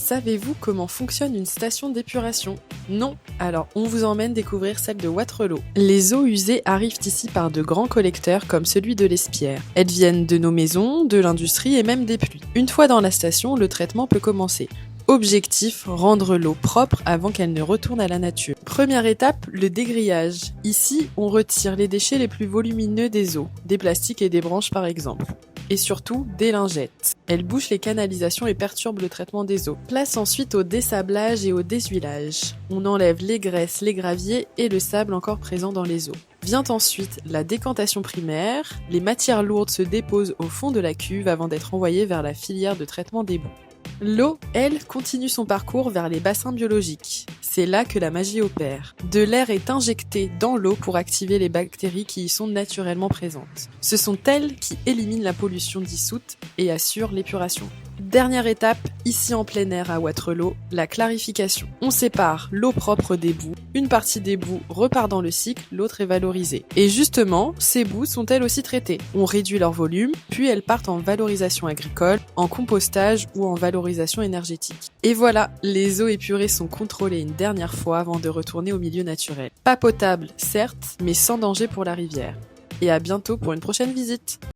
Savez-vous comment fonctionne une station d'épuration? Non? Alors on vous emmène découvrir celle de Wattrelos. Les eaux usées arrivent ici par de grands collecteurs comme celui de l'Espierre. Elles viennent de nos maisons, de l'industrie et même des pluies. Une fois dans la station, le traitement peut commencer. Objectif, rendre l'eau propre avant qu'elle ne retourne à la nature. Première étape, le dégrillage. Ici, on retire les déchets les plus volumineux des eaux, des plastiques et des branches par exemple. Et surtout, des lingettes. Elles bouchent les canalisations et perturbent le traitement des eaux. Place ensuite au dessablage et au déshuilage. On enlève les graisses, les graviers et le sable encore présent dans les eaux. Vient ensuite la décantation primaire. Les matières lourdes se déposent au fond de la cuve avant d'être envoyées vers la filière de traitement des boues. L'eau, elle, continue son parcours vers les bassins biologiques. C'est là que la magie opère. De l'air est injecté dans l'eau pour activer les bactéries qui y sont naturellement présentes. Ce sont elles qui éliminent la pollution dissoute et assurent l'épuration. Dernière étape, ici en plein air à Wattrelos, la clarification. On sépare l'eau propre des boues. Une partie des boues repart dans le cycle, l'autre est valorisée. Et justement, ces boues sont elles aussi traitées. On réduit leur volume, puis elles partent en valorisation agricole, en compostage ou en valorisation énergétique. Et voilà, les eaux épurées sont contrôlées une dernière fois avant de retourner au milieu naturel. Pas potable, certes, mais sans danger pour la rivière. Et à bientôt pour une prochaine visite.